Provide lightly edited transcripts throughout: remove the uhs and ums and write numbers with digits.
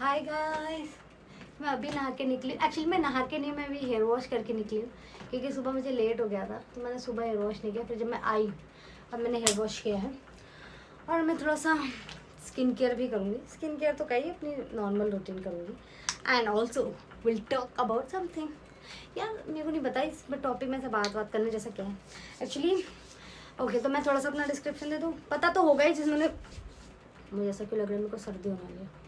Hi guys, मैं अभी नहा के निकली। एक्चुअली मैं नहा के नहीं, मैं अभी हेयर वॉश करके निकली हूँ क्योंकि सुबह मुझे लेट हो गया था, तो मैंने सुबह हेयर वॉश नहीं किया। फिर जब मैं आई अब मैंने हेयर वॉश किया है और मैं थोड़ा सा स्किन केयर भी करूँगी। स्किन केयर तो कहीं अपनी नॉर्मल रूटीन करूँगी and also will talk about something. यार मेरे को नहीं पता इस टॉपिक में से बात करने जैसा क्या है एक्चुअली। ओके, तो मैं थोड़ा सा अपना डिस्क्रिप्शन दे दूँ। पता तो होगा ही जिन्होंने, मुझे ऐसा क्यों लग रहा है मेरे को सर्दी होने वाली है,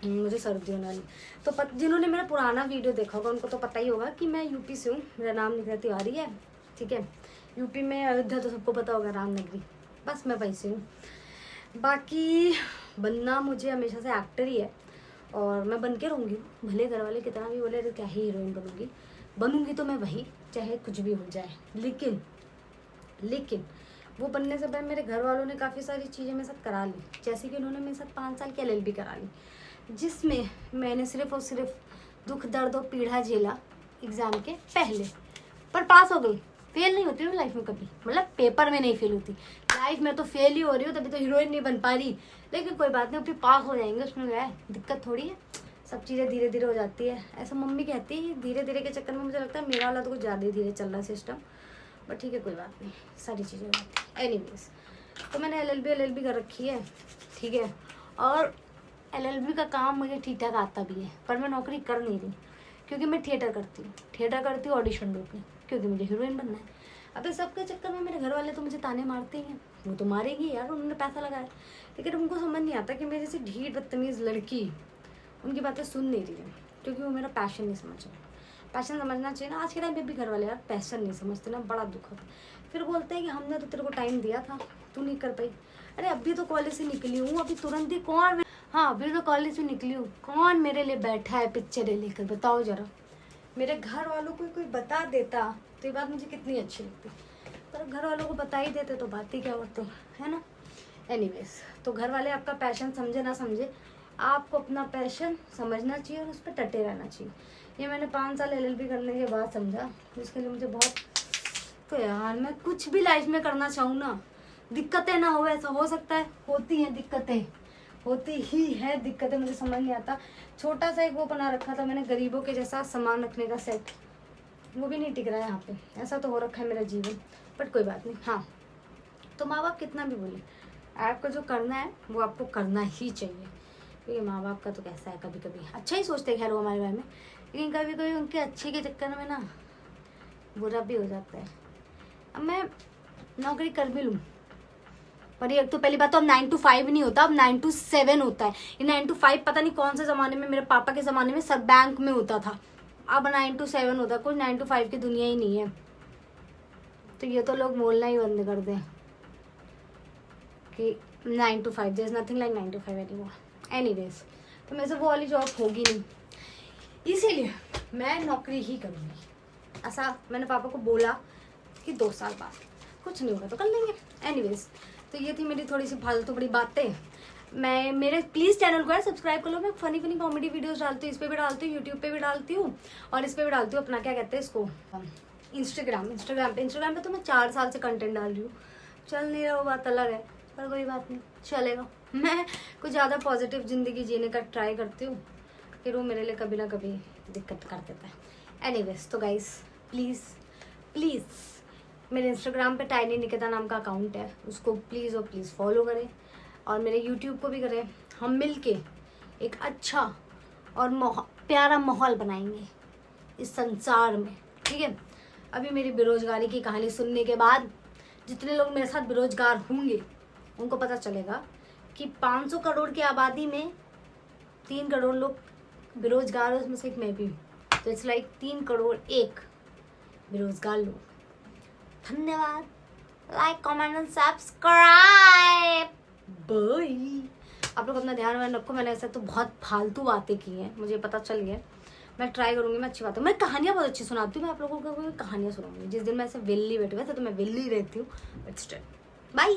मुझे सर्दी होने वाली। तो जिन्होंने मेरा पुराना वीडियो देखा होगा उनको तो पता ही होगा कि मैं यूपी से हूँ। मेरा नाम निकला तिवारी है, ठीक है। यूपी में अयोध्या तो सबको पता होगा, रामनगरी, बस मैं वहीं से हूँ। बाकी बनना मुझे हमेशा से एक्टर ही है और मैं बन के रहूँगी, भले घर वाले कितना भी बोले तो क्या ही हीरोइन बनूँगी तो मैं वही, चाहे कुछ भी हो जाए। लेकिन वो बनने से पहले मेरे घर वालों ने काफ़ी सारी चीज़ें मेरे साथ करा ली, जैसे कि उन्होंने मेरे साथ 5 साल की LLB करा ली, जिसमें मैंने सिर्फ और सिर्फ दुख दर्द और पीड़ा झेला एग्ज़ाम के पहले, पर पास हो गई। फेल नहीं होती ना लाइफ में कभी, मतलब पेपर में नहीं फेल होती, लाइफ में तो फेल ही हो रही हो, तभी तो हीरोइन नहीं बन पा रही। लेकिन कोई बात नहीं, अभी पास हो जाएंगे, उसमें क्या है, दिक्कत थोड़ी है। सब चीज़ें धीरे धीरे हो जाती है, ऐसा मम्मी कहती है। धीरे धीरे के चक्कर में मुझे लगता है मेरा वाला तो कुछ ज़्यादा ही धीरे चल रहा है सिस्टम, बट ठीक है कोई बात नहीं, सारी चीज़ें हो जाती है। एनीवेज, तो मैंने LLB कर रखी है, ठीक है। और LLB का काम मुझे ठीक ठाक आता भी है, पर मैं नौकरी कर नहीं रही क्योंकि मैं थिएटर करती हूँ ऑडिशन देती हूँ, क्योंकि मुझे हीरोइन बनना है। अब इस सब के चक्कर में मेरे घर वाले तो मुझे ताने मारते ही हैं, वो तो मारेगी यार, उन्होंने पैसा लगाया। लेकिन उनको समझ नहीं आता कि मेरी जैसी ढीठ बदतमीज़ लड़की उनकी बातें सुन नहीं रही है, क्योंकि वो मेरा पैशन नहीं समझ रहा। पैशन समझना चाहिए ना, आज के टाइम पे भी घर वाले यार पैशन नहीं समझते ना, बड़ा दुख होता। फिर बोलते हैं कि हमने तो तेरे को टाइम दिया था, तू नहीं कर पाई। अरे अभी तो कॉलेज से निकली हूँ, अभी तुरंत ही कौन, हाँ अभी तो कॉलेज से निकली हूँ, कौन मेरे लिए बैठा है पिक्चरें लेकर, बताओ जरा। मेरे घर वालों को कोई बता देता तो ये बात मुझे कितनी अच्छी लगती, पर घर वालों को बता ही देते तो बात ही क्या होती है ना। एनीवेज, तो घर वाले आपका पैशन समझे ना समझे, आपको अपना पैशन समझना चाहिए और उस पर डटे रहना चाहिए। ये मैंने 5 साल LLB करने के बाद समझा, जिसके लिए मुझे बहुत, तो यार मैं कुछ भी लाइफ में करना चाहूँ ना, दिक्कतें ना हो, ऐसा हो सकता है, होती हैं दिक्कतें, होती ही है दिक्कतें। मुझे समझ नहीं आता। छोटा सा एक वो बना रखा था मैंने गरीबों के जैसा सामान रखने का सेट, वो भी नहीं टिक रहा है यहाँ पे, ऐसा तो हो रखा है मेरा जीवन, बट कोई बात नहीं। हाँ, तो माँ बाप कितना भी बोले, आपको जो करना है वो आपको करना ही चाहिए, क्योंकि माँ बाप का तो कैसा है, कभी कभी अच्छा ही सोचते हैं खैर वो हमारे बारे में, लेकिन कभी कभी उनके अच्छे के चक्कर में ना बुरा भी हो जाता है। अब मैं नौकरी कर भी लूँ, पर एक तो पहली बात तो अब 9 to 5 नहीं होता, अब 9 to 7 होता है। ये 9 to 5 पता नहीं कौन से ज़माने में, मेरे पापा के ज़माने में सब बैंक में होता था, अब 9 to 7 होता है। कोई 9 to 5 की दुनिया ही नहीं है। तो ये तो लोग बोलना ही बंद कर दें कि 9 to 5, there is nothing like 9 to 5 anymore. Anyways, तो मेरे से वो वाली जॉब होगी नहीं, इसीलिए मैं नौकरी ही करूँगी। ऐसा मैंने पापा को बोला कि 2 साल बाद, कुछ नहीं होगा तो कर लेंगे। एनीवेज, तो ये थी मेरी थोड़ी सी फालतू बड़ी बातें। मैं मेरे प्लीज़ चैनल को यार सब्सक्राइब कर लो। मैं फनी कॉमेडी वीडियोस डालती हूँ, इस पर भी डालती हूँ, यूट्यूब पे भी डालती हूँ, और इस पर भी डालती हूँ अपना क्या कहते हैं इसको, इंस्टाग्राम पे तो मैं 4 साल से कंटेंट डाल रही हूँ। चल नहीं रहा वो बात अलग है, पर कोई बात नहीं, चलेगा। मैं कुछ ज़्यादा पॉजिटिव ज़िंदगी जीने का ट्राई करती हूँ, फिर वो मेरे लिए कभी ना कभी दिक्कत कर देता है। एनीवेज, तो गाइस प्लीज़ मेरे इंस्टाग्राम पे टाइनी निकिता नाम का अकाउंट है, उसको प्लीज़ और प्लीज़ फॉलो करें, और मेरे यूट्यूब को भी करें। हम मिलके एक अच्छा और प्यारा माहौल बनाएंगे इस संसार में, ठीक है। अभी मेरी बेरोजगारी की कहानी सुनने के बाद जितने लोग मेरे साथ बेरोजगार होंगे उनको पता चलेगा कि 500 करोड़ की आबादी में 3 करोड़ लोग बेरोजगार, उसमें से एक मैं भी हूँ, तो इट्स लाइक 3 करोड़ 1 बेरोजगार लोग। धन्यवाद, like comment and subscribe, bye. आप लोग अपना ध्यान रखो। मैंने ऐसा तो बहुत फालतू बातें की हैं, मुझे पता चल गया, मैं ट्राई करूँगी, मैं अच्छी बात है, मैं कहानियाँ बहुत अच्छी सुनाती हूँ, मैं आप लोगों को कहानियाँ सुनाऊंगी। जिस दिन मैं ऐसे वेली बैठी, वैसे तो मैं वेली रहती हूँ, बट स्टिल बाय।